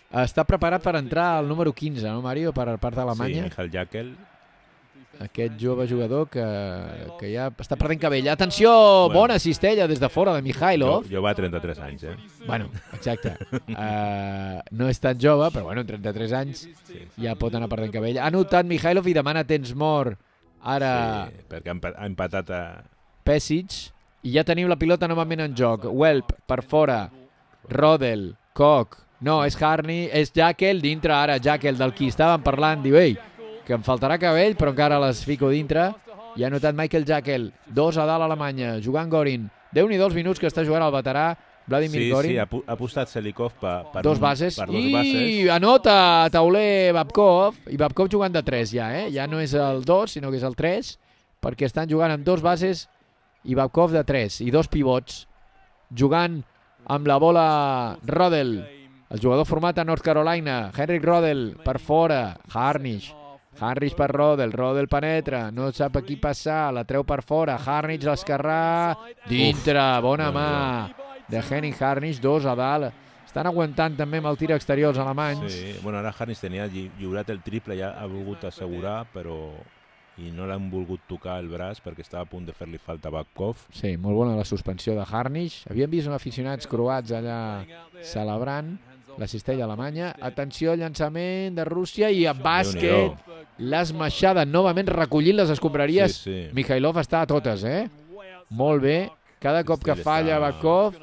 Està preparat per entrar al número 15, no, Mario, per part d'Alemanya? Sí, Michael Jakel. aquest jove jugador que ja està perdent cabell. Atenció, bona cistella des de fora de Mikhailov. Jo va a 33 anys, Bueno, exacte. No és tan jove, però bueno, en 33 anys ja pot anar perdent cabell. Ha notat Mikhailov i demana temps mort. Ara... Sí, perquè ha empatat a... Pesic. I ja tenim la pilota novament en joc. Welp, per fora. Rodel, Koch. No, és Harney, és Jakel, dintre ara, Jakel, del qui estàvem parlant. Diu, ei, que em faltarà cabell, però encara les fico dintre. I ha notat Michael Jakel. 2 a dalt a Alemanya, jugant Gorin. Déu-n'hi-do els minuts que està jugant el veterà Vladimir Gorin. Sí, ha apostat Selikov per dos bases. I anota tauler Babkov. I Babkov jugant de 3 ja, Ja no és el 2, sinó que és el 3, perquè estan jugant amb 2 bases i Babkov de 3. I 2 pivots. Jugant amb la bola Rodel. El jugador format a North Carolina. Henrik Rodel per fora. Harnisch per Rodel. Rodel penetra. No sap a qui passar. La treu per fora. Harnisch a l'esquerrà. Dintre. Bona mà de Henning Harnisch. 2 a dalt. Estan aguantant també amb el tir exterior els alemanys. Sí, bueno, ara Harnisch tenia lliurat el triple, ja ha volgut assegurar, però... i no l'han volgut tocar el braç perquè estava a punt de fer-li falta a Babkov. Sí, molt bona la suspensió de Harnisch. Havíem vist uns aficionats croats allà celebrant la cistella alemanya. Atenció, llançament de Rússia i a bàsquet l'esmaixada novament recollint les escombraries. Sí. Mikhailov està a totes, Molt bé. Cada cop que falla Babkov,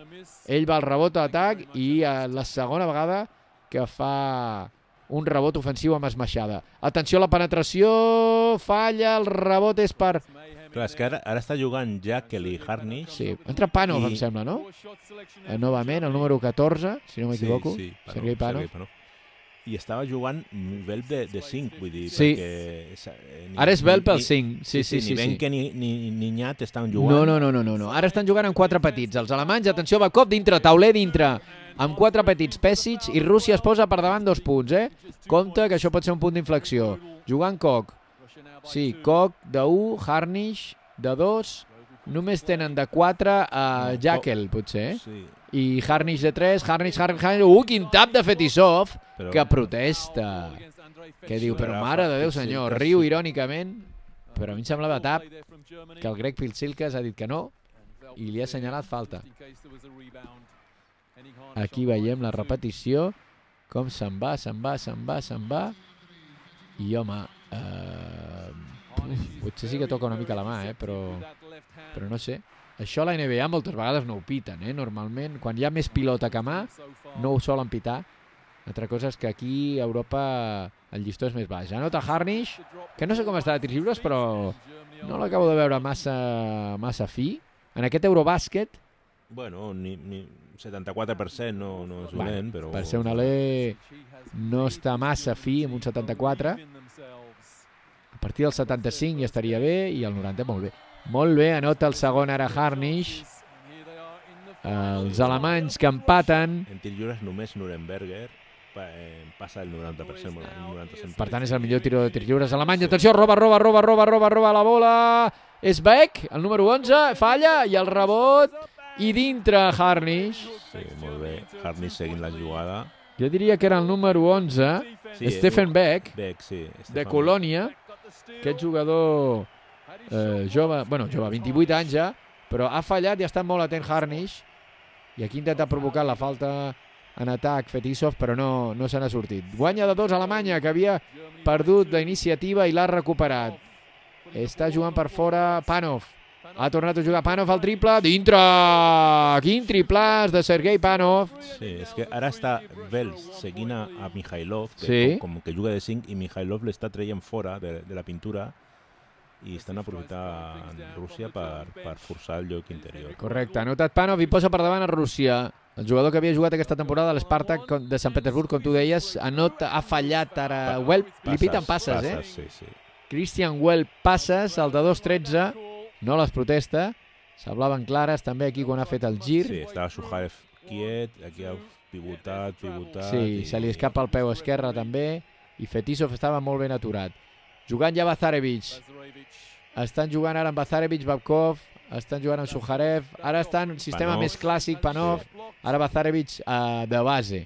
ell va al rebot a l'atac i la segona vegada que fa un rebot ofensiu amb esmaixada. Atenció a la penetració, falla, el rebot és per... Clar, és que ara està jugant Jakel i Harnisch. Sí, entra Panov, em sembla, no? Novament, el número 14, si no m'equivoco. Sí, Sergei Panov. I estava jugant Velp de 5, vull dir, sí. perquè... Ara és Velp el 5. Sí. Ni Benke ni Nyat estan jugant. No. Ara estan jugant amb 4 petits. Els alemanys, atenció, Babkov dintre, tauler dintre, amb 4 petits, Pesic, i Rússia es posa per davant 2 punts, Compte que això pot ser un punt d'inflexió. Jugant Koch. Sí, Koch de 1, Harnisch de 2, només tenen de 4 a Jakel, potser, Sí. I Harnisch de 3, Harnisch, quin tap de Fetisov, que protesta. Que diu, però mare de Déu senyor, riu irònicament, però a mi em semblava tap, que el grec Pilsilkas ha dit que no, i li ha assenyalat falta. Aquí veiem la repetició, com se'n va, i home, potser sí que toca una mica la mà, però no sé. Això a la NBA moltes vegades no ho piten, normalment, quan hi ha més pilota que mà, no ho solen pitar. Altra cosa és que aquí a Europa el llistó és més baix. Anota Harnisch, que no sé com està de tirs lliures, però no l'acabo de veure massa fi. En aquest Eurobàsquet... Bueno, ni 74% no és dolent, però... Per ser un alè no està massa fi, amb un 74. A partir del 75 ja estaria bé, i el 90 molt bé. Molt bé, anota el segon ara Harnisch. Els alemanys que empaten. En tirs lliures només Nuremberger passa el 90%. Per tant, és el millor tirador de tirs lliures alemany. Atenció, roba la bola. És Beck, el número 11, falla, i el rebot, i dintre Harnisch. Sí, molt bé. Harnisch seguint la jugada. Jo diria que era el número 11, Stefan Beck, de Colònia. Aquest jugador... jove, 28 anys ja, però ha fallat i ha estat molt atent Harnisch, i aquí intenta provocar la falta en atac Fetisov, però no se n'ha sortit. Guanya de 2 a Alemanya, que havia perdut la iniciativa i l'ha recuperat. Està jugant per fora Panov, ha tornat a jugar Panov al triple, dintre! Quin triplàs de Sergei Panov. Sí, és que ara està Velp seguint a Mikhailov, com que juga de 5, i Mikhailov l'està traient fora de la pintura, i estan aprofitant Rússia per forçar el joc interior. Correcte, ha notat Panov i posa per davant a Rússia. El jugador que havia jugat aquesta temporada a l'Spartak de Sant Petersburg, com tu deies, ha fallat ara. Welp, li piten passes, Sí. Christian Welp passes, el de 2-13, no les protesta, s'hablaven clares també aquí quan ha fet el gir. Sí, estava Suharev quiet, aquí ha pivotat. Sí, se li escapa el peu esquerre també, i Fetisov estava molt ben aturat. Jugant ja Bazarevich. Estan jugant ara amb Bazarevich, Babkov, estan jugant amb Suharev, ara estan en sistema més clàssic, Panov, ara Bazarevich de base.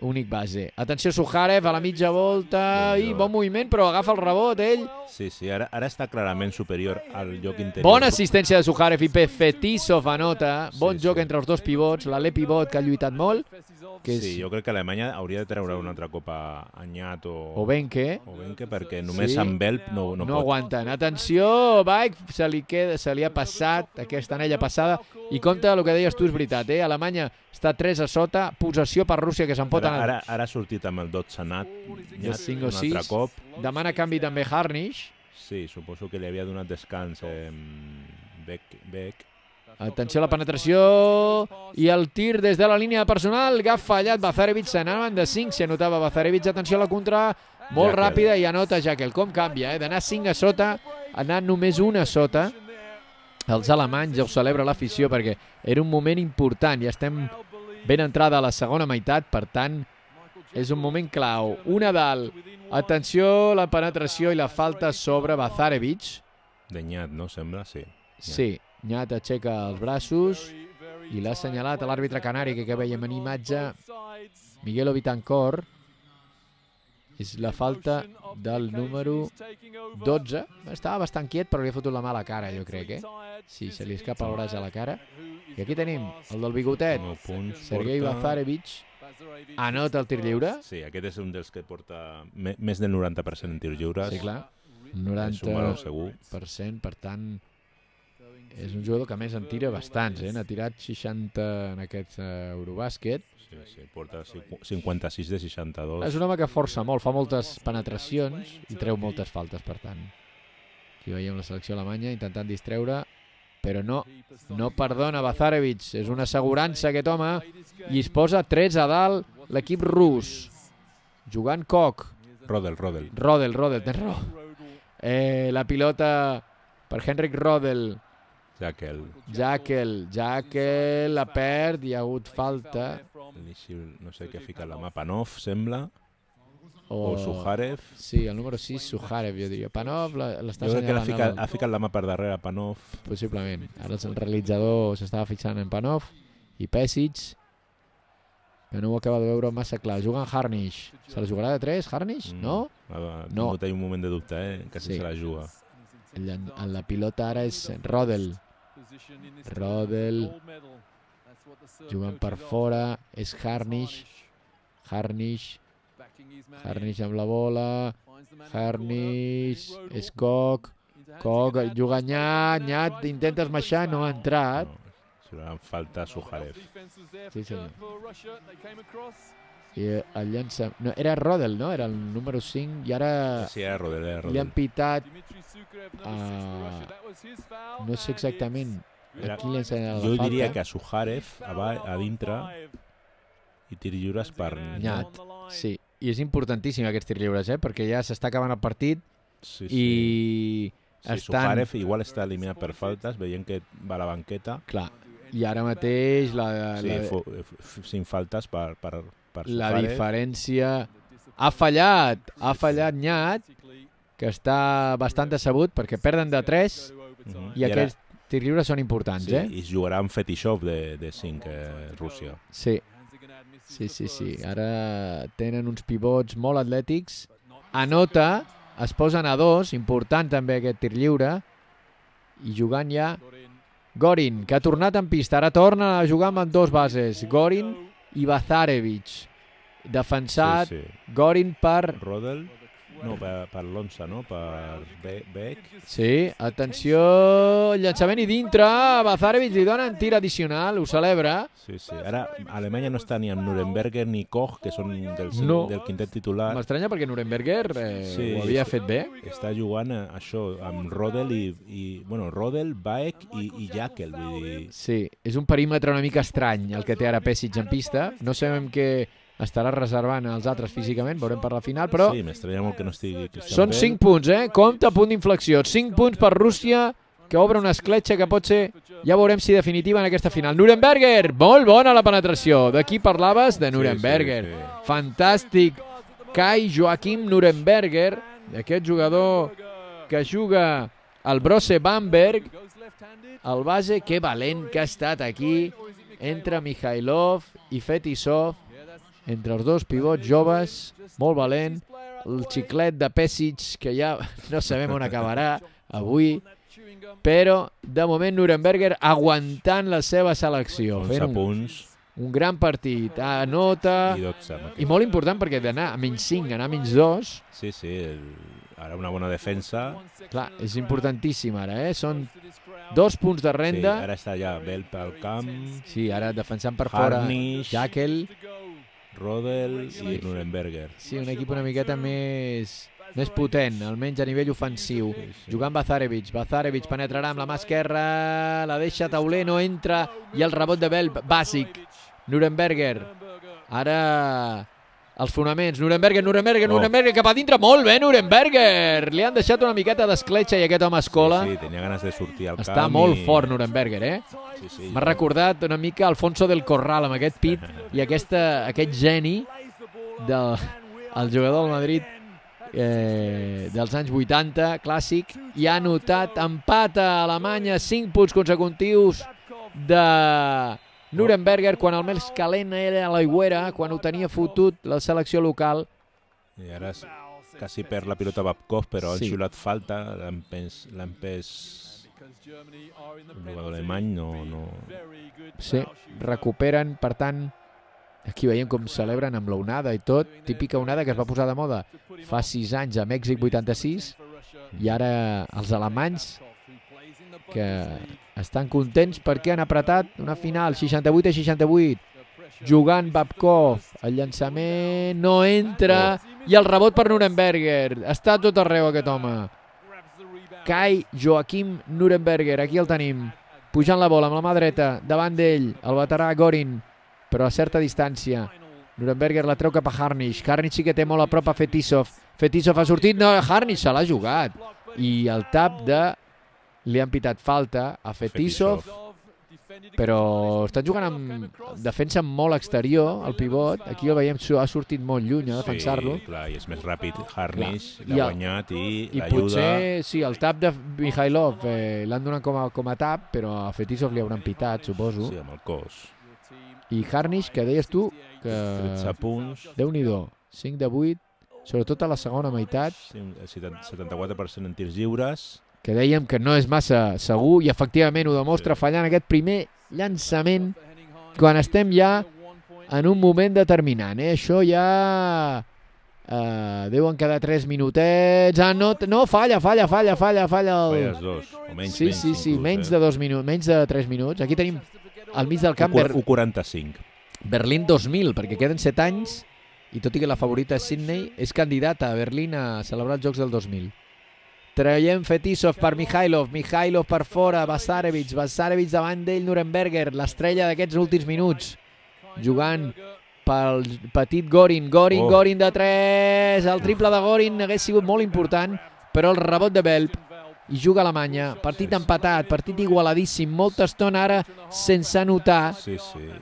únic base. Atenció, Suharev a la mitja volta i bon moviment, però agafa el rebot ell. Sí, ara està clarament superior al joc interior. Bona assistència de Suharev i Fetisov anota. Bon joc entre els dos pivots, l'Ale pivot que ha lluitat molt. Sí, jo crec que Alemanya hauria de treure una altra copa a Nyat o Benke, perquè només amb Belp no pot. Aguanten. Atenció, Baik, se li ha passat aquesta anella passada i compte el que deies tu, és veritat, Alemanya està 3 a sota, possessió per Rússia que se'n pot anar. Ara ha sortit amb el 12 Nyat, un 5 o 6. altre cop. Demana canvi també Harnisch. Sí, suposo que li havia donat descans Beck. Atenció a la penetració i el tir des de la línia personal que ha fallat Bazarevic, se n'anaven de 5, s'hi anotava Bazarevic, atenció a la contra, molt ràpida i anota Jakel. Com canvia, d'anar 5 a sota, anar només 1 a sota. Els alemanys ja ho celebra l'afició perquè era un moment important, ja estem ben entrada a la segona meitat, per tant és un moment clau. Una dalt, atenció la penetració i la falta sobre Bazarevic. De Nyat, no? Sembla, sí. Sí. Nyat aixeca els braços i l'ha assenyalat a l'àrbitre canari que veiem en imatge, Miguel Bitancor. És la falta del número 12. Estava bastant quiet però li ha fotut la mà a la cara, jo crec. Sí, se li escapa el braç a la cara. I aquí tenim el del bigotet, Sergei Bazarevic. Anota el tir lliure. Sí, aquest és un dels que porta més del 90% en tirs lliures. Sí, clar. 90%, per tant... És un jugador que a més en tira bastants, n'ha tirat 60 en aquest Eurobàsquet. Sí, porta 56 de 62. És un home que força molt, fa moltes penetracions i treu moltes faltes, per tant. Aquí veiem la selecció alemanya intentant distreure, però no perdona Bazarevic, és una assegurança aquest home, i es posa 3 a dalt l'equip rus. Jugant Koch. Rodel. Tens raó. La pilota per Henrik Rodel. Jakel la perd, hi ha hagut falta. No sé què ha ficat la mà, Panov, sembla. O Suharev. Sí, el número 6, Suharev, jo diria. Panov l'està assenyalant. Jo crec que ha ficat la mà per darrere, Panov. Possiblement. Ara el realitzador s'estava fixant en Panov i Pesic, que no ho acaba de veure massa clar. Juguen Harnisch. Se la jugarà de 3, Harnisch? No? No. Té un moment de dubte, que se la juga. La pilota ara és Rodel jugant per fora, és Harnisch amb la bola, Harnisch, és Koch juga Nyat, intenta esmaixar, no ha entrat. Em falta Suharev. Sí, senyor. I el llança... No, era Rodel, no? Era el número 5 i ara... Sí, era Rodel. Li han pitat... No sé exactament a qui li han ensenyat la falta. Jo diria que a Suharev, a dintre, i tir lliures per Nyat. Sí, i és importantíssim aquests tir lliures, perquè ja s'està acabant el partit i... Suharev igual està eliminat per faltes, veient que va a la banqueta. Clar, i ara mateix... Sin faltes per la diferència... Ha fallat Nyat, que està bastant decebut perquè perden de 3 i aquests tirs lliures són importants. I jugarà amb Fetisov de 5 Rússia. Sí. Ara tenen uns pivots molt atlètics. Anota, es posen a 2, important també aquest tir lliure, i jugant ja Gorin, que ha tornat en pista. Ara torna a jugar amb 2 bases, Gorin i Bazarevic. Defensat Gorin per... Rodel? No, per l'11, no? Per Beck. Sí, atenció, llançament i dintre, Bazarevic li dona un tir addicional, ho celebra. Sí. Ara Alemanya no està ni amb Nuremberger ni Koch, que són del quintet titular. M'estranya perquè Nuremberger ho havia fet bé. Està jugant això amb Rodel Rodel, Beck i Jakel, vull dir... Sí, és un perímetre una mica estrany el que té ara Pesic en pista. No sabem què estarà reservant els altres físicament, veurem per la final, però... Sí, m'estranya molt que no estigui Christian Són 5 punts, compte, punt d'inflexió. 5 punts per Rússia, que obre una escletxa que pot ser, ja veurem si definitiva en aquesta final. Nuremberger, molt bona la penetració. D'aquí parlaves de Nuremberger. Sí. Fantàstic. Kai Joachim Nuremberger, aquest jugador que juga al Brose Bamberg, el base, que valent que ha estat aquí, entre Mikhailov i Fetisov. entre els dos pivots joves, molt valent, el xiclet de Pesic, que ja no sabem on acabarà avui, però de moment Nuremberger aguantant la seva selecció. 11 punts. Un gran partit, anota, i 12. I molt important perquè d'anar a -5, anar a -2... Sí, ara una bona defensa. Clar, és importantíssim ara, Són 2 punts de renda. Sí, ara està ja Bell pel camp. Sí, ara defensant per Harnisch, fora Jakel, Rodel i Nuremberger. Sí, un equip una miqueta més potent, almenys a nivell ofensiu. Jugant Bazarevic penetrarà amb la mà esquerra, la deixa tauler, no entra, i el rebot de Bell, bàsic. Nuremberger, ara els fonaments, Nuremberger cap a dintre, molt bé Nuremberger, li han deixat una miqueta d'escletxa i aquest home escola. Sí, tenia ganes de sortir al camp. Està molt fort Nuremberger, Sí. M'ha recordat una mica Alfonso del Corral amb aquest pit i aquest geni del jugador del Madrid dels anys 80, clàssic, i ha anotat empat a Alemanya, 5 punts consecutius de Nuremberger, quan el més calent era a l'Aigüera, quan ho tenia fotut la selecció local. I ara quasi perd la pilota Babkov, però han xiulat falta, l'ha empès un jugador alemany, no... Sí, recuperen, per tant, aquí veiem com celebren amb l'onada i tot, típica onada que es va posar de moda fa 6 anys a Mèxic 86, i ara els alemanys que estan contents perquè han apretat una final 68-68, jugant Babkov, el llançament no entra, i el rebot per Nuremberger. Està tot arreu aquest home. Kai Joachim Nuremberger, aquí el tenim, pujant la bola amb la mà dreta, davant d'ell, el veterà Gorin, però a certa distància. Nuremberger la treu cap a Harnisch. Harnisch sí que té molt a prop a Fetisov. Fetisov ha sortit, no, Harnisch se l'ha jugat. I el tap de... Li han pitat falta a Fetisov, però estan jugant amb defensa molt exterior, el pivot. Aquí el veiem, ha sortit molt lluny a defensar-lo. Sí, clar, i és més ràpid. Harnisch l'ha guanyat i l'ajuda. I potser, sí, el tap de Mikhailov l'han donat com a tap, però a Fetisov li hauran pitat, suposo. Sí, amb el cos. I Harnisch, que deies tu, que 13 punts. Déu-n'hi-do, 5 de 8, sobretot a la segona meitat. Sí, 74% en tirs lliures. Que dèiem que no és massa segur, i efectivament ho demostra fallant aquest primer llançament quan estem ja en un moment determinant. Això ja deuen quedar 3 minutets. No, falla. Falles 2, o menys. Sí, menys de 2 minuts, menys de 3 minuts. Aquí tenim al mig del camp 1:45. Berlín 2000, perquè queden 7 anys, i tot i que la favorita és Sydney, és candidata a Berlín a celebrar els Jocs del 2000. Traiem Fetisov per Mikhailov per fora, Bazarevic davant d'ell, Nuremberger, l'estrella d'aquests últims minuts, jugant pel petit Gorin de 3, el triple de Gorin hagués sigut molt important, però el rebot de Belp, i juga Alemanya, partit empatat, partit igualadíssim, molta estona ara sense anotar. Sí,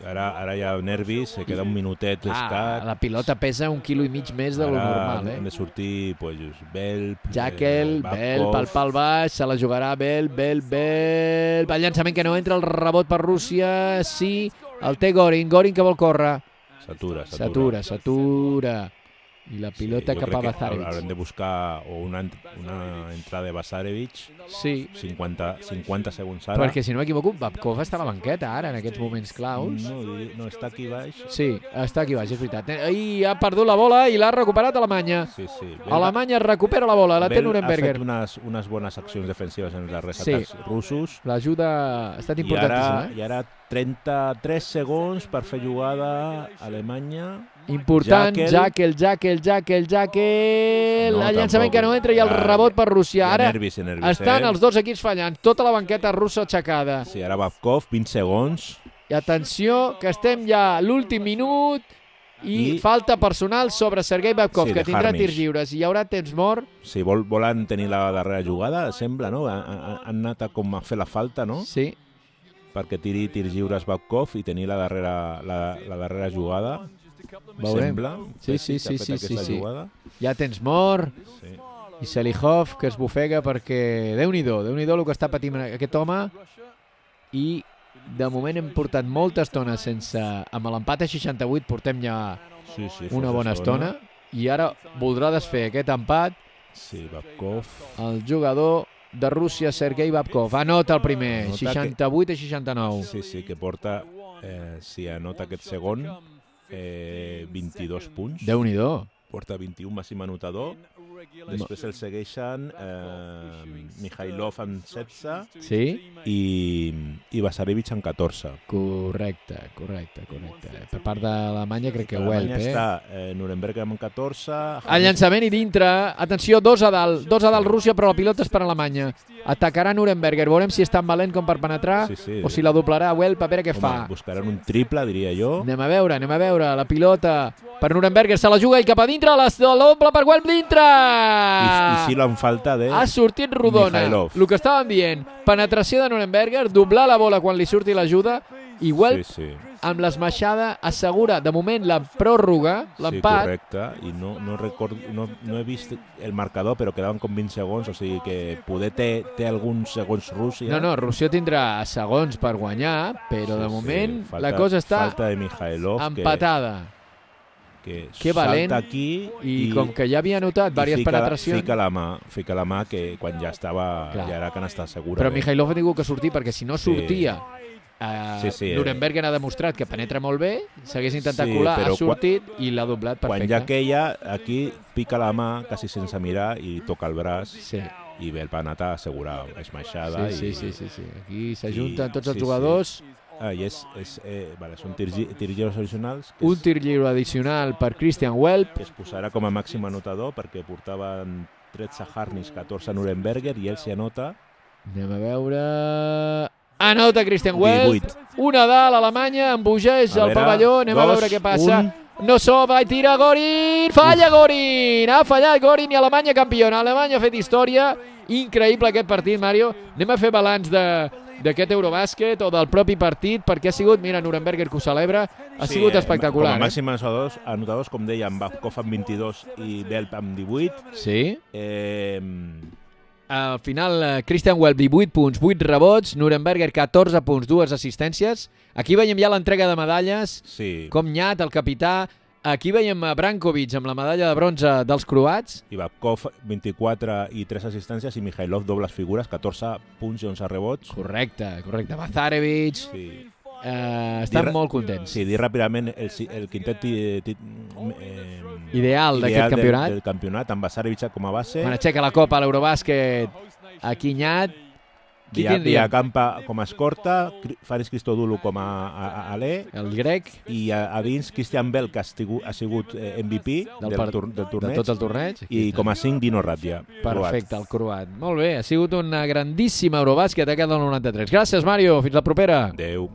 ara hi ha nervis, se queda un minutet estat. La pilota pesa 1,5 kg més de lo normal. Han de sortir Belp, Jakel, Belp, el pal baix, se la jugarà Belp, el llançament que no entra, el rebot per Rússia, sí, el té Gorin que vol córrer. S'atura. I la pilota cap a Bazarevic. Haurem de buscar una entrada de Bazarevic. Sí. 50 segons ara. Perquè, si no m'equivoco, Babkov està a la banqueta ara, en aquests moments claus. No, està aquí baix. Sí, està aquí baix, és veritat. I ha perdut la bola i l'ha recuperat Alemanya. Sí. Alemanya recupera la bola, la té Nuremberger. Ha fet unes bones accions defensives en els darrers atacs russos. L'ajuda ha estat importantíssima. I ara 33 segons per fer jugada a Alemanya. Important, Jakel, el llançament que no entra i el rebot per Rússia. Ara estan els dos equips fallant, tota la banqueta russa aixecada. Sí, ara Babkov, 20 segons. I atenció, que estem ja a l'últim minut i falta personal sobre Sergei Babkov, que tindrà tirs lliures i hi haurà temps mort. Sí, volen tenir la darrera jugada, sembla, no? Han anat com a fer la falta, no? Sí. Perquè tiri tirs lliures Babkov i tenir la darrera jugada. Veurem. Sembla. Sí. Ja tens mort. Sí. I Selihov, que es bufega perquè Déu-n'hi-do el que està patint aquest home. I De moment hem portat molta estona sense... Amb l'empat a 68 portem ja una bona estona. I ara voldrà desfer aquest empat. Sí, Babkov. El jugador de Rússia, Sergei Babkov. Anota el primer, 68 a 69. Sí, que porta, si anota aquest segon, 22 punts. Déu-n'hi-do. Porta 21, màxim anotador. Després el segueixen Mikhailov amb 16 i Vasarevic amb 14. Correcte. Per part d'Alemanya crec que Welp. Alemanya està Nuremberg amb 14. El llançament i dintre. Atenció, dos a dalt Rússia, però la pilota és per Alemanya. Atacarà Nuremberger. Veurem si és tan valent com per penetrar o si la doblarà Welp, a veure què fa. Buscaran un triple, diria jo. Anem a veure. La pilota per Nuremberger, se la juga i cap a dintre, la doble per Welp dintre! I si l'han falta de ha sortit rodona. Mikhailov. El que estàvem dient, penetració de Nuremberger, doblar la bola quan li surti l'ajuda i Welp amb l'esmaixada assegura de moment la pròrroga, l'empat. Sí, correcte, i no he vist el marcador, però quedaven com 20 segons, o sigui que poder té alguns segons Rússia. No, Rússia tindrà segons per guanyar, però de moment la cosa està falta de Mikhailov, empatada. Que valent, salta aquí i com que ja havia notat diverses penetracions... Fica la mà que quan ja estava, ja era canasta segura. Però Mikhailov ha tingut que sortir, perquè si no sortia... Nuremberg ha demostrat que penetra molt bé, s'hagués intentat colar, ha sortit i l'ha doblat perfecte. Quan ja queia, aquí pica la mà quasi sense mirar i toca el braç i ve el Panata a assegurar esmaixada. Sí. Aquí s'ajunten tots els jugadors. Són tirs lliures addicionals. Un tir lliure addicional per Christian Welp. Que es posarà com a màxim anotador perquè portaven 13 Harnis, 14 Nuremberger i ell s'hi anota. Anem a veure... Anota Christian Welp. Una dalt, Alemanya, embogeix el pavelló. Anem a veure què passa. No sobra i tira Gorin. Falla Gorin. Ha fallat Gorin i Alemanya campiona. Alemanya ha fet història. Increïble aquest partit, Mario. Anem a fer balanç d'aquest Eurobàsquet o del propi partit, perquè ha sigut, mira, Nuremberger que ho celebra, ha sigut espectacular. Com a màxim anotadors, com dèiem, Babkov amb 22 i Welp amb 18. Sí. Al final, Christian Welp, 18 punts, 8 rebots, Nuremberger, 14 punts, 2 assistències. Aquí veiem ja l'entrega de medalles, com Nyat, el capità. Aquí veiem a Brankovic amb la medalla de bronze dels croats. I Babkov, 24 i 3 assistències, i Mikhailov, dobles figures, 14 punts i 11 rebots. Correcte. Vasarevic. Estan molt contents. Sí, dir ràpidament el quintet ideal d'aquest campionat. Del campionat, amb Vasarevic com a base. Aixeca la copa a l'Eurobàsquet aquí Nyat. Diacampa com a escorta, Faris Christodoulou com a alè, el grec, i a dins Christian Bell, que ha sigut MVP del torneig, de tot el torneig, i com a 5 Dino Radia. Perfecte, el croat. Molt bé, ha sigut una grandíssima Eurobàsquet aquest del 93. Gràcies, Mario, fins la propera. Adéu.